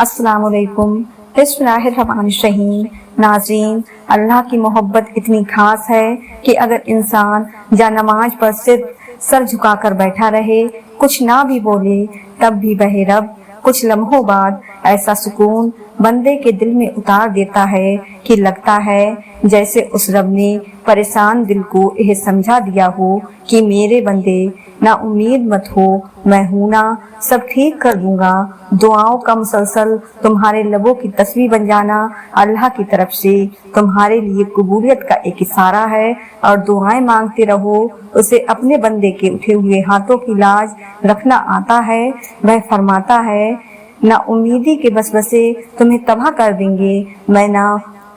السلام علیکم۔ بسم اللہ الرحمن الرحیم۔ ناظرین، اللہ کی محبت اتنی خاص ہے کہ اگر انسان جا نماز پر صرف سر جھکا کر بیٹھا رہے، کچھ نہ بھی بولے، تب بھی وہ رب کچھ لمحوں بعد ایسا سکون بندے کے دل میں اتار دیتا ہے کہ لگتا ہے جیسے اس رب نے پریشان دل کو یہ سمجھا دیا ہو کہ میرے بندے نا امید مت ہو، میں ہوں نا، سب ٹھیک کر دوں گا۔ دعاؤں کا مسلسل تمہارے لبوں کی تسبیح بن جانا اللہ کی طرف سے تمہارے لیے قبولیت کا ایک اشارہ ہے، اور دعائیں مانگتے رہو، اسے اپنے بندے کے اٹھے ہوئے ہاتھوں کی لاج رکھنا آتا ہے۔ وہ فرماتا ہے، نا امیدی کے وسوسے تمہیں تباہ کر دیں گے، میں نہ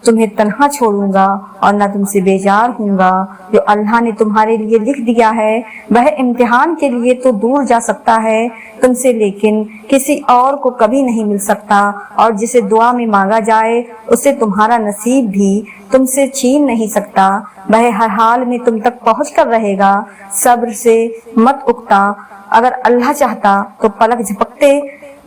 تمہیں تنہا چھوڑوں گا اور نہ تم سے بیزار ہوں گا۔ جو اللہ نے تمہارے لیے لکھ دیا ہے وہ امتحان کے لیے تو دور جا سکتا ہے تم سے، لیکن کسی اور کو کبھی نہیں مل سکتا، اور جسے دعا میں مانگا جائے اسے تمہارا نصیب بھی تم سے چھین نہیں سکتا۔ وہ ہر حال میں تم تک پہنچ کر رہے گا۔ صبر سے مت اکتا، اگر اللہ چاہتا تو پلک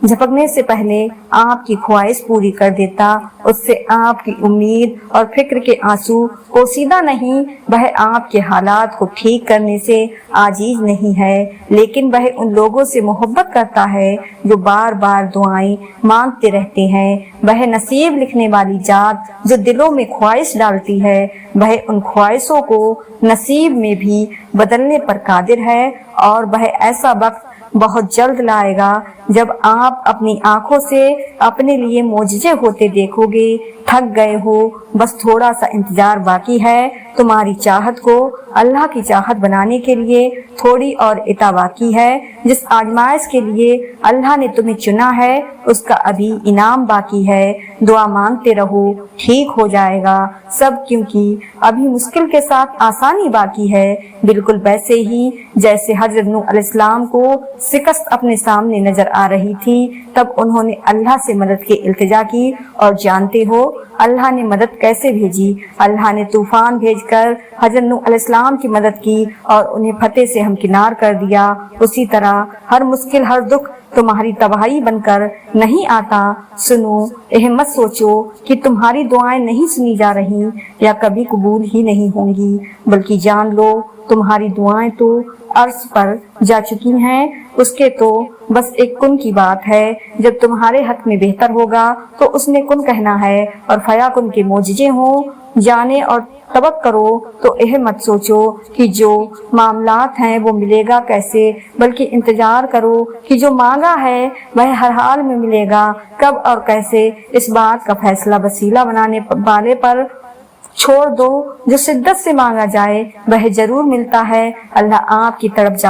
جھپکنے سے پہلے آپ کی خواہش پوری کر دیتا۔ اس سے آپ کی امید اور فکر کے آنسو پوشیدہ نہیں، وہ آپ کے حالات کو ٹھیک کرنے سے عاجز نہیں ہے، لیکن وہ ان لوگوں سے محبت کرتا ہے جو بار بار دعائیں مانگتے رہتے ہیں۔ وہ نصیب لکھنے والی ذات جو دلوں میں خواہش ڈالتی ہے، وہ ان خواہشوں کو نصیب میں بھی بدلنے پر قادر ہے، اور وہ ایسا وقت بہت جلد لائے گا جب آپ اپنی آنکھوں سے اپنے لیے معجزے ہوتے دیکھو گے۔ تھک گئے ہو، بس تھوڑا سا انتظار باقی ہے۔ تمہاری چاہت کو اللہ کی چاہت بنانے کے لیے تھوڑی اور عطا باقی ہے۔ جس آزمائش کے لیے اللہ نے تمہیں چنا ہے اس کا ابھی انعام باقی ہے۔ دعا مانگتے رہو، ٹھیک ہو جائے گا سب، کیونکہ ابھی مشکل کے ساتھ آسانی باقی ہے۔ بالکل ویسے ہی جیسے حضرت نوح علیہ السلام کو شکست اپنے سامنے نظر آ رہی تھی، تب انہوں نے اللہ سے مدد کی التجا کی، اور جانتے ہو اللہ نے مدد کیسے بھیجی؟ اللہ نے طوفان بھیج کر حضرت نوح علیہ السلام کی مدد کی اور انہیں فتح سے ہمکنار کر دیا۔ اسی طرح ہر مشکل، ہر دکھ تمہاری تباہی بن کر نہیں آتا۔ سنو، یہ مت سوچو کہ تمہاری دعائیں نہیں سنی جا رہی یا کبھی قبول ہی نہیں ہوں گی، بلکہ جان لو تمہاری دعائیں تو عرش پر جا چکی ہیں۔ اس کے تو بس ایک کن کی بات ہے، جب تمہارے حق میں بہتر ہوگا تو اس نے کن کہنا ہے، اور فیا کن کے معجزے ہوں جانے اور توقع کرو تو یہ مت سوچو کہ جو معاملات ہیں وہ ملے گا کیسے، بلکہ انتظار کرو کہ جو مانگا ہے وہ ہر حال میں ملے گا۔ کب اور کیسے، اس بات کا فیصلہ وسیلہ بنانے والے پر چھوڑ دو۔ جو شدت سے مانگا جائے وہ ضرور ملتا ہے۔ اللہ آپ کی طرف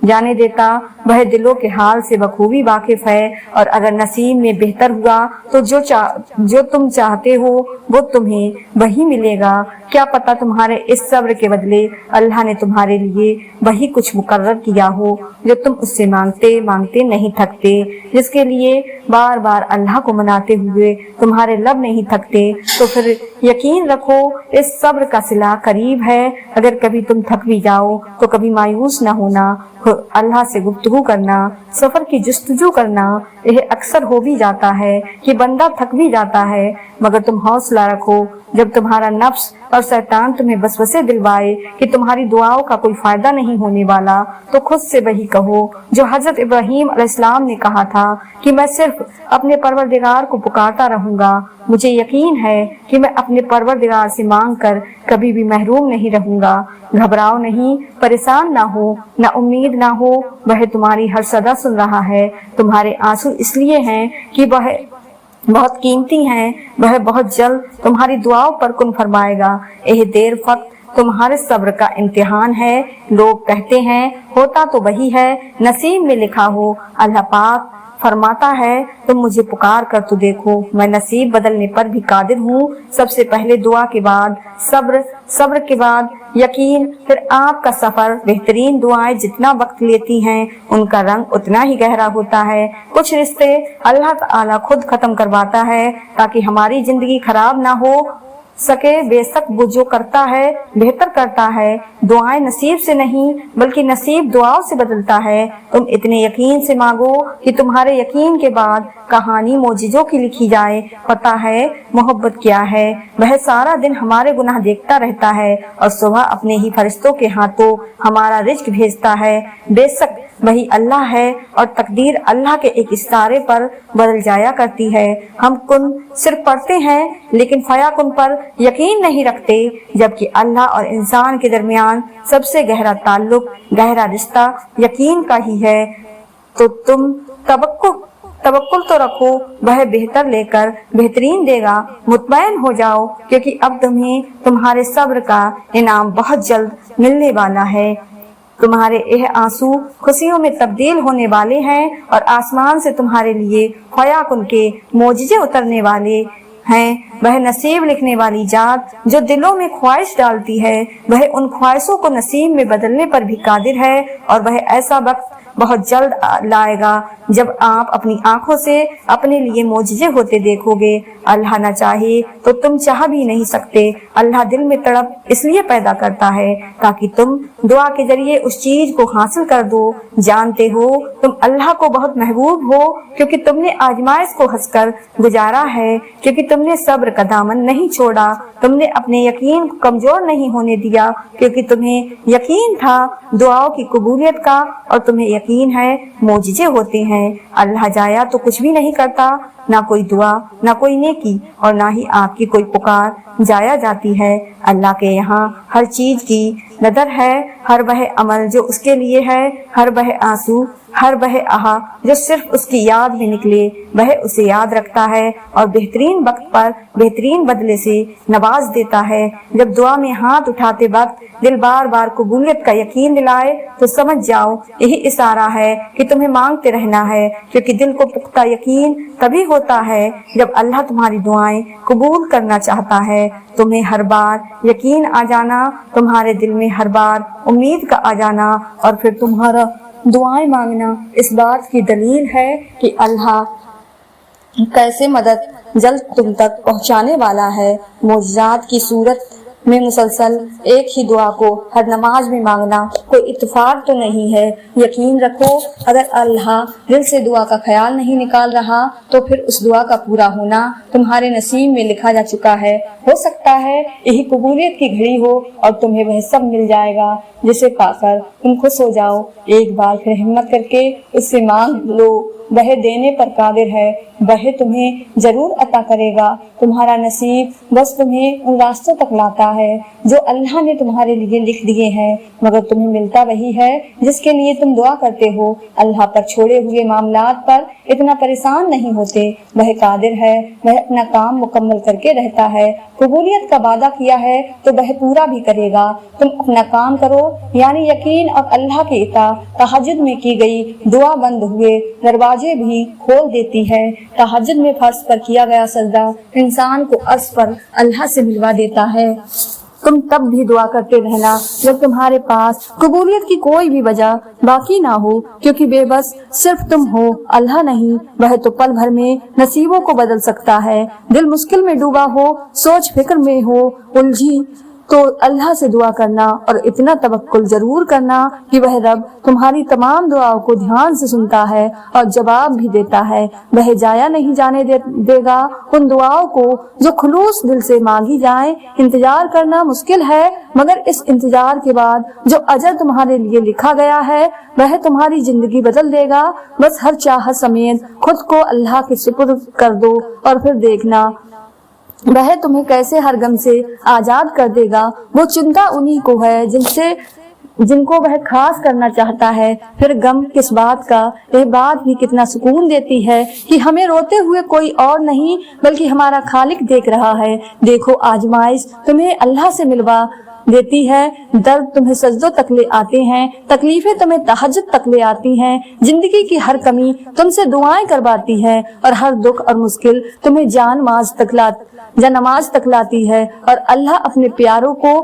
جانے دیتا، وہ دلوں کے حال سے بخوبی واقف ہے، اور اگر نصیب میں بہتر ہوا تو جو تم چاہتے ہو وہ تمہیں وہی ملے گا۔ کیا پتہ تمہارے اس صبر کے بدلے اللہ نے تمہارے لیے وہی کچھ مقرر کیا ہو جو تم اس سے مانگتے نہیں تھکتے، جس کے لیے بار بار اللہ کو مناتے ہوئے تمہارے لب نہیں تھکتے۔ تو پھر یقین رکھو اس صبر کا صلہ قریب ہے۔ اگر کبھی تم تھک بھی جاؤ تو کبھی مایوس نہ ہونا، اللہ سے گفتگو کرنا، سفر کی جستجو کرنا۔ یہ اکثر ہو بھی جاتا ہے کہ بندہ تھک بھی جاتا ہے، مگر تم حوصلہ رکھو۔ جب تمہارا نفس اور شیطان تمہیں وسوسے دلوائے کہ تمہاری دعاؤں کا کوئی فائدہ نہیں ہونے والا، تو خود سے وہی کہو جو حضرت ابراہیم علیہ السلام نے کہا تھا کہ میں صرف اپنے پروردگار کو پکارتا رہوں گا، مجھے یقین ہے کہ میں اپنے پروردگار سے مانگ کر کبھی بھی محروم نہیں رہوں گا۔ گھبراؤ نہیں، پریشان نہ ہو، نہ امید نہ ہو، وہ تمہاری ہر صدا سن رہا ہے۔ تمہارے آنسو اس لیے ہیں کہ وہ بہت قیمتی ہیں، وہ بہت جلد تمہاری دعاؤں پر کن فرمائے گا۔ یہ دیر فقط تمہارے صبر کا امتحان ہے۔ لوگ کہتے ہیں ہوتا تو وہی ہے، نصیب میں لکھا ہو۔ اللہ پاک فرماتا ہے، تم مجھے پکار کر تو دیکھو، میں نصیب بدلنے پر بھی قادر ہوں۔ سب سے پہلے دعا کے بعد صبر کے بعد یقین، پھر آپ کا سفر۔ بہترین دعائیں جتنا وقت لیتی ہیں ان کا رنگ اتنا ہی گہرا ہوتا ہے۔ کچھ رشتے اللہ تعالیٰ خود ختم کرواتا ہے تاکہ ہماری زندگی خراب نہ ہو، सके बेशक वो जो करता है बेहतर करता है। दुआएं नसीब से नहीं बल्कि नसीब दुआओं से बदलता है। तुम इतने यकीन से मांगो कि तुम्हारे यकीन के बाद कहानी मोजिजों की लिखी जाए। पता है मोहब्बत क्या है? वह सारा दिन हमारे गुनाह देखता रहता है और सुबह अपने ही फरिश्तों के हाथों हमारा रिज्क भेजता है। बेशक वही अल्लाह है और तकदीर अल्लाह के एक इशारे पर बदल जाया करती है। हम कुन सिर्फ पढ़ते हैं लेकिन फयाकुन पर यकीन नहीं रखते, जबकि अल्लाह और इंसान के दरमियान सबसे गहरा ताल्लुक, गहरा रिश्ता यकीन का ही है। तो तुम तवक्कुल तो रखो, वह बेहतर लेकर बेहतरीन देगा। मुतमईन हो जाओ क्योंकि अब तुम्हें तुम्हारे सब्र का इनाम बहुत जल्द मिलने वाला है। तुम्हारे यह आंसू खुशियों में तब्दील होने वाले हैं और आसमान से तुम्हारे लिए फयाकुन के मोजिजे उतरने वाले हैं। वह नसीब लिखने वाली जात जो दिलों में ख्वाहिश डालती है, वह उन ख्वाहिशों को नसीब में बदलने पर भी कादिर है। और वह ऐसा वक्त बहुत जल्द लाएगा जब आप अपनी आंखों से अपने लिए मोजिजे होते देखोगे। अल्लाह न चाहे तो तुम चाह भी नहीं सकते। अल्लाह दिल में तड़प इसलिए पैदा करता है ताकि तुम दुआ के जरिए उस चीज को हासिल कर दो। जानते हो तुम अल्लाह को बहुत महबूब हो क्योंकि तुमने आजमाइश को हंसकर गुजारा है, क्योंकि तुमने सब्र का दामन नहीं छोड़ा। तुमने अपने यकीन को कमजोर नहीं होने दिया क्योंकि तुम्हें यकीन था दुआओं की कबूलियत का और तुम्हें यकीन है मोजिजे होते हैं। अल्लाह जाया तो कुछ भी नहीं करता, ना कोई दुआ, ना कोई नेकी और ना ही आपकी कोई पुकार जाया जाती है। अल्लाह के यहाँ हर चीज की नदर है, हर वह अमल जो उसके लिए है, हर वह आंसू, हर वह आहा जो सिर्फ उसकी याद में निकले, वह उसे याद रखता है और बेहतरीन वक्त पर बेहतरीन बदले से नवाज देता है। जब दुआ में हाथ उठाते वक्त दिल बार बार कबूलियत का यकीन दिलाए तो समझ जाओ यही इशारा है कि तुम्हें मांगते रहना है, क्योंकि दिल को पुख्ता यकीन तभी होता है जब अल्लाह तुम्हारी दुआएं कबूल करना चाहता है। तुम्हें हर बार यकीन आ जाना, तुम्हारे दिल में हर बार उम्मीद का आ जाना और फिर तुम्हारा दुआएं मांगना इस बात की दलील है कि अल्लाह कैसे मदद जल्द तुम तक पहुंचाने वाला है। मोजज़ात की सूरत में मुसलसल एक ही दुआ को हर नमाज में मांगना कोई इत्तेफाक तो नहीं है। यकीन रखो अगर अल्लाह दिल से दुआ का ख्याल नहीं निकाल रहा तो फिर उस दुआ का पूरा होना तुम्हारे नसीब में लिखा जा चुका है। हो सकता है यही कबूलियत की घड़ी हो और तुम्हें वह सब मिल जाएगा जिसे पाकर तुम खुश हो जाओ। एक बार फिर हिम्मत करके उससे मांग लो, वह देने पर कादिर है, वह तुम्हें जरूर अता करेगा। तुम्हारा नसीब बस तुम्हें उन रास्तों तक लाता है जो अल्लाह ने तुम्हारे लिए लिख दिए हैं, मगर तुम्हें मिलता वही है जिसके लिए तुम दुआ करते हो। अल्लाह पर छोड़े हुए मामलात पर इतना परेशान नहीं होते, वह कादिर है, वह अपना काम मुकम्मल करके रहता है। कबूलियत का वादा किया है तो वह पूरा भी करेगा। तुम अपना काम करो यानी यकीन और अल्लाह की इताअत। तहज्जुद में की गई दुआ बंद हुए दरवाजे भी खोल देती है। तहज्जुद में फर्श पर किया गया सजदा इंसान को अर्श पर अल्लाह से मिलवा देता है। तुम तब भी दुआ करते रहना जब तुम्हारे पास कबूलियत की कोई भी वजह बाकी ना हो, क्योंकि बेबस सिर्फ तुम हो, अल्लाह नहीं। वह तो पल भर में नसीबों को बदल सकता है। दिल मुश्किल में डूबा हो, सोच फिक्र में हो उलझी तो अल्लाह से दुआ करना और इतना तवक्कुल जरूर करना कि वह रब तुम्हारी तमाम दुआओं को ध्यान से सुनता है और जवाब भी देता है। वह जाया नहीं जाने देगा उन दुआओं को जो खुलूस दिल से मांगी जाए। इंतजार करना मुश्किल है, मगर इस इंतजार के बाद जो अजर तुम्हारे लिए लिखा गया है वह तुम्हारी जिंदगी बदल देगा। बस हर चाहत समेत खुद को अल्लाह के सुपुर्द कर दो और फिर देखना वह तुम्हें कैसे हर गम से आजाद कर देगा। वो चिंता उन्हीं को है जिनको वह खास करना चाहता है। फिर गम किस बात का, यह बात भी कितना सुकून देती है कि हमें रोते हुए कोई और नहीं बल्कि हमारा खालिक देख रहा है। देखो आजमाइश तुम्हें अल्लाह से मिलवा देती है, दर्द तुम्हें सजदों तक ले आते हैं, तकलीफें तुम्हें तहज्जुद तक ले आती हैं, जिंदगी की हर कमी तुमसे दुआएं करवाती है और हर दुख और मुश्किल तुम्हें नमाज तक लाती है। और अल्लाह अपने प्यारों को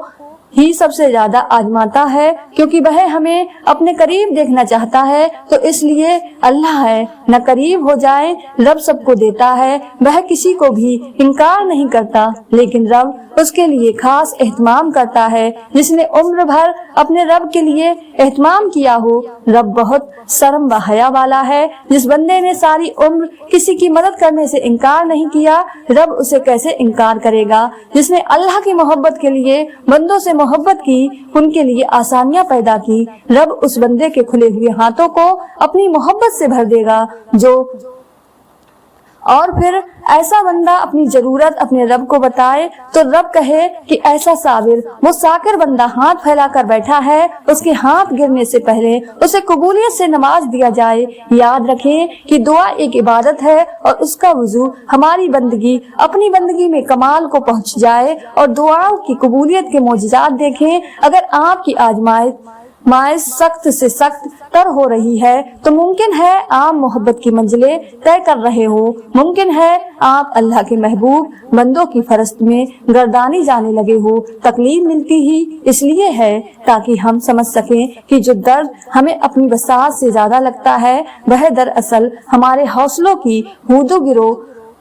ہی سب سے زیادہ آزماتا ہے، کیونکہ وہ ہمیں اپنے قریب دیکھنا چاہتا ہے، تو اس لیے اللہ ہے نہ قریب ہو جائے۔ رب سب کو دیتا ہے، وہ کسی کو بھی انکار نہیں کرتا، لیکن رب اس کے لیے خاص اہتمام کرتا ہے جس نے عمر بھر اپنے رب کے لیے اہتمام کیا ہو۔ رب بہت شرم و حیا والا ہے۔ جس بندے نے ساری عمر کسی کی مدد کرنے سے انکار نہیں کیا، رب اسے کیسے انکار کرے گا؟ جس نے اللہ کی محبت کے لیے بندوں سے محبت کی، ان کے لیے آسانیاں پیدا کی، رب اس بندے کے کھلے ہوئے ہاتھوں کو اپنی محبت سے بھر دے گا۔ اور پھر ایسا بندہ اپنی ضرورت اپنے رب کو بتائے تو رب کہے کہ ایسا صابر وہ شاکر بندہ ہاتھ پھیلا کر بیٹھا ہے، اس کے ہاتھ گرنے سے پہلے اسے قبولیت سے نواز دیا جائے۔ یاد رکھیں کہ دعا ایک عبادت ہے، اور اس کا وضو ہماری بندگی اپنی بندگی میں کمال کو پہنچ جائے، اور دعاؤں کی قبولیت کے معجزات دیکھیں۔ اگر آپ کی آزمائش سخت سے سخت تر ہو رہی ہے تو ممکن ہے آپ محبت کی منزلیں طے کر رہے ہو، ممکن ہے آپ اللہ کے محبوب بندوں کی فرست میں گردانی جانے لگے ہو۔ تکلیف ملتی ہی اس لیے ہے تاکہ ہم سمجھ سکیں کہ جو درد ہمیں اپنی وسعت سے زیادہ لگتا ہے وہ دراصل ہمارے حوصلوں کی ہود و گرو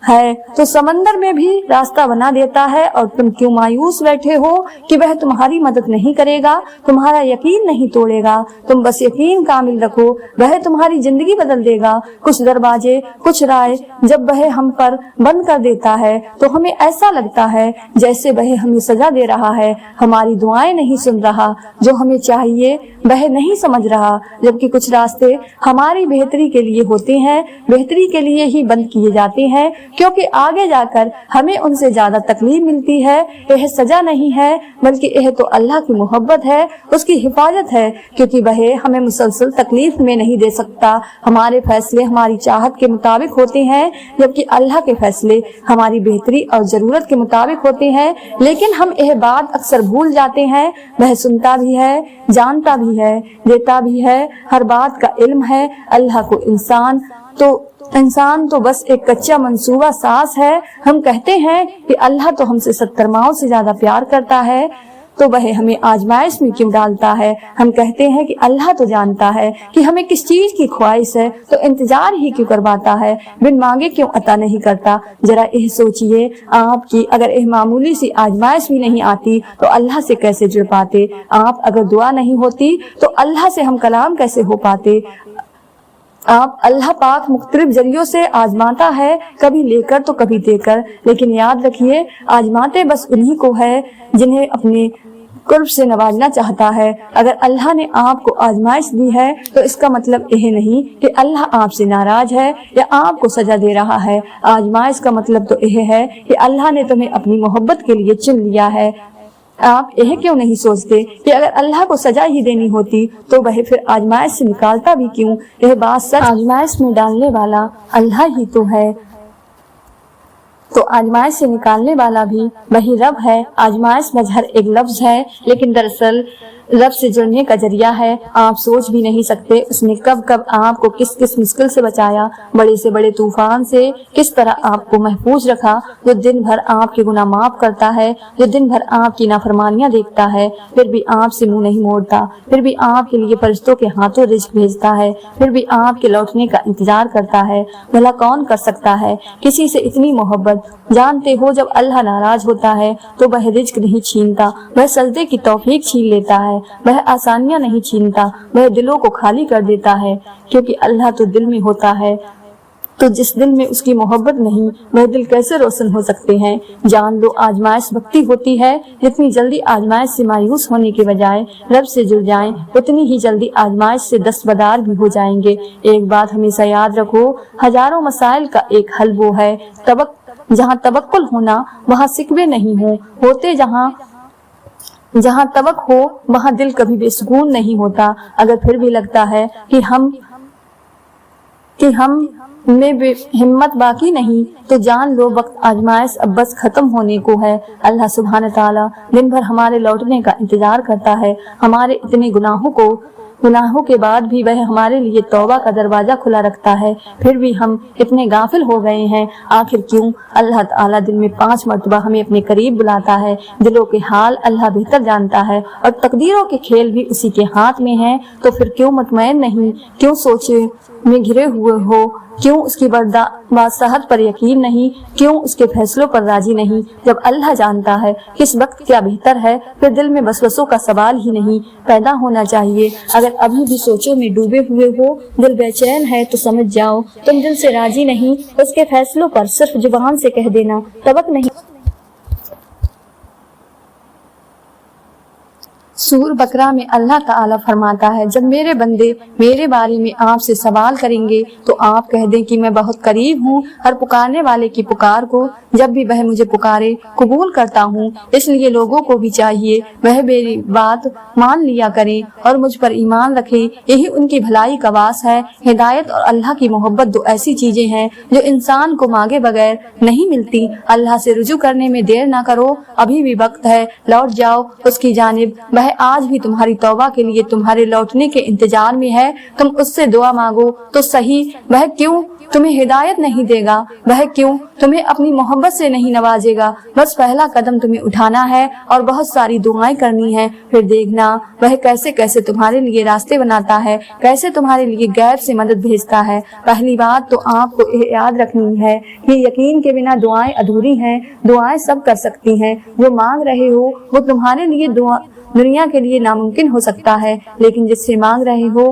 ہے، تو سمندر میں بھی راستہ بنا دیتا ہے۔ اور تم کیوں مایوس بیٹھے ہو کہ وہ تمہاری مدد نہیں کرے گا، تمہارا یقین نہیں توڑے گا؟ تم بس یقین کامل رکھو، وہ تمہاری زندگی بدل دے گا۔ کچھ دروازے، کچھ رائے جب وہ ہم پر بند کر دیتا ہے تو ہمیں ایسا لگتا ہے جیسے وہ ہمیں سزا دے رہا ہے، ہماری دعائیں نہیں سن رہا، جو ہمیں چاہیے وہ نہیں سمجھ رہا۔ جبکہ کچھ راستے ہماری بہتری کے لیے ہوتے ہیں، بہتری کے لیے ہی بند کیے جاتے ہیں، کیونکہ آگے جا کر ہمیں ان سے زیادہ تکلیف ملتی ہے۔ یہ سزا نہیں ہے، بلکہ یہ تو اللہ کی محبت ہے، اس کی حفاظت ہے، کیونکہ وہ ہمیں مسلسل تکلیف میں نہیں دے سکتا۔ ہمارے فیصلے ہماری چاہت کے مطابق ہوتے ہیں، جبکہ اللہ کے فیصلے ہماری بہتری اور ضرورت کے مطابق ہوتے ہیں۔ لیکن ہم یہ بات اکثر بھول جاتے ہیں، وہ سنتا بھی ہے، جانتا بھی ہے، دیتا بھی ہے، ہر بات کا علم ہے۔ اللہ کو انسان تو بس ایک کچا منصوبہ ساز ہے۔ ہم کہتے ہیں کہ اللہ تو ہم سے 70 ماؤں سے زیادہ پیار کرتا ہے، تو وہ ہمیں آزمائش میں کیوں ڈالتا ہے؟ ہم کہتے ہیں کہ اللہ تو جانتا ہے کہ ہمیں کس چیز کی خواہش ہے، تو انتظار ہی کیوں کرواتا ہے، بن مانگے کیوں عطا نہیں کرتا؟ ذرا یہ سوچئے آپ کی اگر ایک معمولی سی آزمائش بھی نہیں آتی تو اللہ سے کیسے جڑ پاتے؟ آپ اگر دعا نہیں ہوتی تو اللہ سے ہم کلام کیسے ہو پاتے؟ آپ اللہ پاک مختلف ذریعوں سے آزماتا ہے، کبھی لے کر تو کبھی دے کر، لیکن یاد رکھیے آزماتے بس انہی کو ہے جنہیں اپنے قرب سے نوازنا چاہتا ہے۔ اگر اللہ نے آپ کو آزمائش دی ہے تو اس کا مطلب یہ نہیں کہ اللہ آپ سے ناراض ہے یا آپ کو سزا دے رہا ہے۔ آزمائش کا مطلب تو یہ ہے کہ اللہ نے تمہیں اپنی محبت کے لیے چن لیا ہے۔ آپ یہ کیوں نہیں سوچتے کہ اگر اللہ کو سزا ہی دینی ہوتی تو وہ پھر آزمائش سے نکالتا بھی کیوں؟ یہ بات سچ، آزمائش میں ڈالنے والا اللہ ہی تو ہے، تو آزمائش سے نکالنے والا بھی وہی رب ہے۔ آزمائش مظہر ایک لفظ ہے، لیکن دراصل رب سے جڑنے کا ذریعہ ہے۔ آپ سوچ بھی نہیں سکتے اس نے کب کب آپ کو کس کس مشکل سے بچایا، بڑے سے بڑے طوفان سے کس طرح آپ کو محفوظ رکھا، جو دن بھر آپ کے گناہ معاف کرتا ہے، جو دن بھر آپ کی نافرمانیاں دیکھتا ہے، پھر بھی آپ سے منہ نہیں موڑتا، پھر بھی آپ کے لیے فرشتوں کے ہاتھوں رزق بھیجتا ہے، پھر بھی آپ کے لوٹنے کا انتظار کرتا ہے۔ بھلا کون کر سکتا ہے کسی سے اتنی محبت؟ جانتے ہو جب اللہ ناراض ہوتا ہے تو وہ رزق نہیں چھینتا، وہ سجدے کی توفیق چھین لیتا ہے، وہ آسانیاں نہیں چھینتا، وہ دلوں کو خالی کر دیتا ہے، کیونکہ اللہ تو دل میں ہوتا ہے، تو جس دل میں اس کی محبت نہیں وہ دل کیسے روشن ہو سکتے ہیں؟ جان لو آزمائش وقتی ہوتی ہے، جتنی جلدی آزمائش سے مایوس ہونے کے بجائے رب سے جڑ جائیں اتنی ہی جلدی آزمائش سے دستبردار بھی ہو جائیں گے۔ ایک بات ہمیشہ یاد رکھو، ہزاروں مسائل کا ایک حل وہ ہے جہاں توکل ہونا وہاں شکوے نہیں ہوتے، جہاں توکل ہو وہاں دل کبھی بے سکون نہیں ہوتا۔ اگر پھر بھی لگتا ہے کہ ہم میں ہمت باقی نہیں تو جان لو وقت آزمائش اب بس ختم ہونے کو ہے۔ اللہ سبحانہ تعالیٰ دن بھر ہمارے لوٹنے کا انتظار کرتا ہے، ہمارے اتنے گناہوں کو गुनाहों के बाद भी वह हमारे लिए तौबा का दरवाजा खुला रखता है, फिर भी हम इतने गाफिल हो गए हैं। आखिर क्यों? अल्लाह ताला दिन में 5 मरतबा हमें अपने करीब बुलाता है। दिलों के हाल अल्लाह बेहतर जानता है और तकदीरों के खेल भी उसी के हाथ में है। तो फिर क्यों मुतमईन नहीं, क्यों सोचे में घिरे हुए हो, क्यों उसकी बादशाहत पर यकीन नहीं, क्यों उसके फैसलों पर राजी नहीं? जब अल्लाह जानता है किस वक्त क्या बेहतर है, फिर दिल में वसवसों का सवाल ही नहीं पैदा होना चाहिए। अगर अभी भी सोचों में डूबे हुए हो, दिल बेचैन है, तो समझ जाओ तुम दिल से राजी नहीं। उसके फैसलों पर सिर्फ जुबान से कह देना तवक नहीं। सूर बकरा में अल्लाह ताला फरमाता है, जब मेरे बंदे मेरे बारे में आपसे सवाल करेंगे तो आप कह दें कि मैं बहुत करीब हूँ, हर पुकारने वाले की पुकार को जब भी वह मुझे पुकारे कबूल करता हूँ। इसलिए लोगों को भी चाहिए वह मेरी बात मान लिया करें और मुझ पर ईमान रखें। यही उनकी भलाई का वास है। हिदायत और अल्लाह की मोहब्बत दो ऐसी चीजें हैं जो इंसान को मांगे बगैर नहीं मिलती। अल्लाह से रुजू करने में देर ना करो, अभी भी वक्त है, लौट जाओ उसकी जानिब। वह आज भी तुम्हारी तौबा के लिए तुम्हारे लौटने के इंतजार में है। तुम उससे दुआ मांगो तो सही, वह क्यों तुम्हें हिदायत नहीं देगा? वह क्यों तुम्हें अपनी मोहब्बत से नहीं नवाजेगा? बस पहला कदम तुम्हें उठाना है और बहुत सारी दुआएं करनी है, फिर देखना वह कैसे कैसे तुम्हारे लिए रास्ते बनाता है, कैसे तुम्हारे लिए गैब से मदद भेजता है। पहली बात तो आपको याद रखनी है कि यकीन के बिना दुआएं अधूरी हैं। दुआएं सब कर सकती हैं, जो मांग रहे हो वो तुम्हारे लिए दुनिया के लिए नामुमकिन हो सकता है, लेकिन जिससे मांग रहे हो,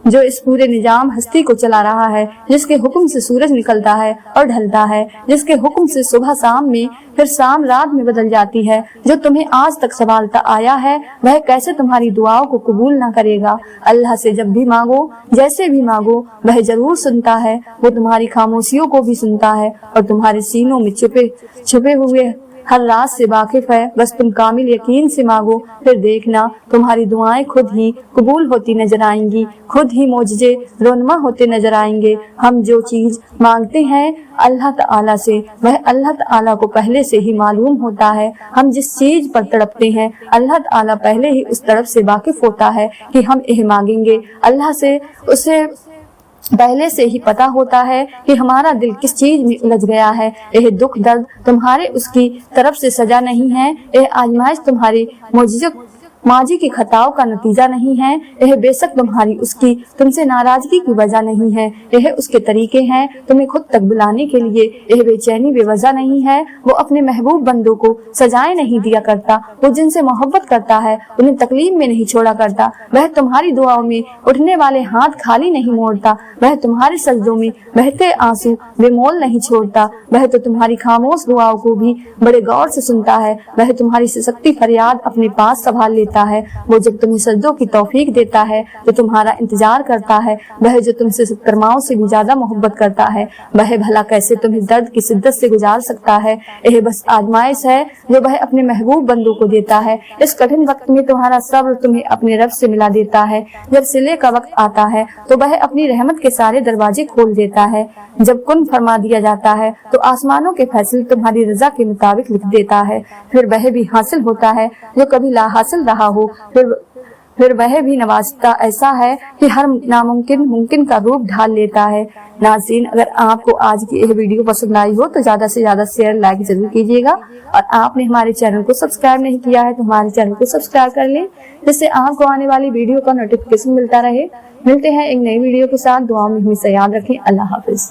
जो इस पूरे निजाम हस्ती को चला रहा है, जिसके हुक्म से सूरज निकलता है और ढलता है, जिसके हुक्म से सुबह शाम में फिर शाम रात में बदल जाती है, जो तुम्हें आज तक संभालता आया है, वह कैसे तुम्हारी दुआओं को कबूल ना करेगा? अल्लाह से जब भी मांगो, जैसे भी मांगो, वह जरूर सुनता है। वो तुम्हारी खामोशियों को भी सुनता है और तुम्हारे सीनों में छुपे हुए हर राज से वाकिफ है। बस तुम कामिल यकीन से मांगो, फिर देखना तुम्हारी दुआएं खुद ही कबूल होती नजर आएंगी, खुद ही मोजज़े रोनमा होते नजर आएंगे। हम जो चीज मांगते हैं अल्लाह ताला से, वह अल्लाह ताला को पहले से ही मालूम होता है। हम जिस चीज पर तड़पते हैं अल्लाह ताला पहले ही उस तरफ से वाकिफ होता है कि हम यह मांगेंगे। अल्लाह से उसे पहले से ही पता होता है कि हमारा दिल किस चीज में उलझ गया है। यह दुख दर्द तुम्हारे उसकी तरफ से सजा नहीं है, यह आजमाइश तुम्हारी माजी की खताओं का नतीजा नहीं है, यह बेशक तुम्हारी उसकी तुमसे नाराजगी की वजह नहीं है, यह उसके तरीके हैं तुम्हें खुद तक बुलाने के लिए। यह बेचैनी बेवजह नहीं है। वो अपने महबूब बंदों को सजाएं नहीं दिया करता, वो जिनसे मोहब्बत करता है उन्हें तकलीफ में नहीं छोड़ा करता। वह तुम्हारी दुआओं में उठने वाले हाथ खाली नहीं मोड़ता, वह तुम्हारे सजदों में बहते आंसू बेमोल नहीं छोड़ता। वह तो तुम्हारी खामोश दुआओं को भी बड़े गौर से सुनता है। वह तुम्हारी सशक्ति फरियाद अपने पास संभाल लेता है। वो जब तुम्हें सजदों की तौफीक देता है तो तुम्हारा इंतजार करता है। वह जो तुमसे 70 माओं से भी ज्यादा मोहब्बत करता है, वह भला कैसे तुम्हें दर्द की शिद्दत से गुजार सकता है? यह बस आजमाइश है जो वह अपने महबूब बंदों को देता है। इस कठिन वक्त में तुम्हारा सब्र तुम्हें अपने रब से मिला देता है। जब सिले का वक्त आता है तो वह अपनी रहमत के सारे दरवाजे खोल देता है। जब कुन फरमा दिया जाता है तो आसमानों के फैसले तुम्हारी रजा के मुताबिक लिख देता है। फिर वह भी हासिल होता है जो कभी ला हासिल रहा हो। फिर वह भी नवाजता ऐसा है कि हर नामुमकिन मुमकिन का रूप ढाल लेता है। नाज़रीन, अगर आपको आज की यह वीडियो पसंद आई हो तो ज्यादा से ज्यादा शेयर लाइक जरूर कीजिएगा और आपने हमारे चैनल को सब्सक्राइब नहीं किया है तो हमारे चैनल को सब्सक्राइब कर लें, जिससे आपको आने वाली वीडियो का नोटिफिकेशन मिलता रहे। मिलते हैं एक नई वीडियो के साथ। दुआ में हमेशा याद रखें। अल्लाह हाफिज।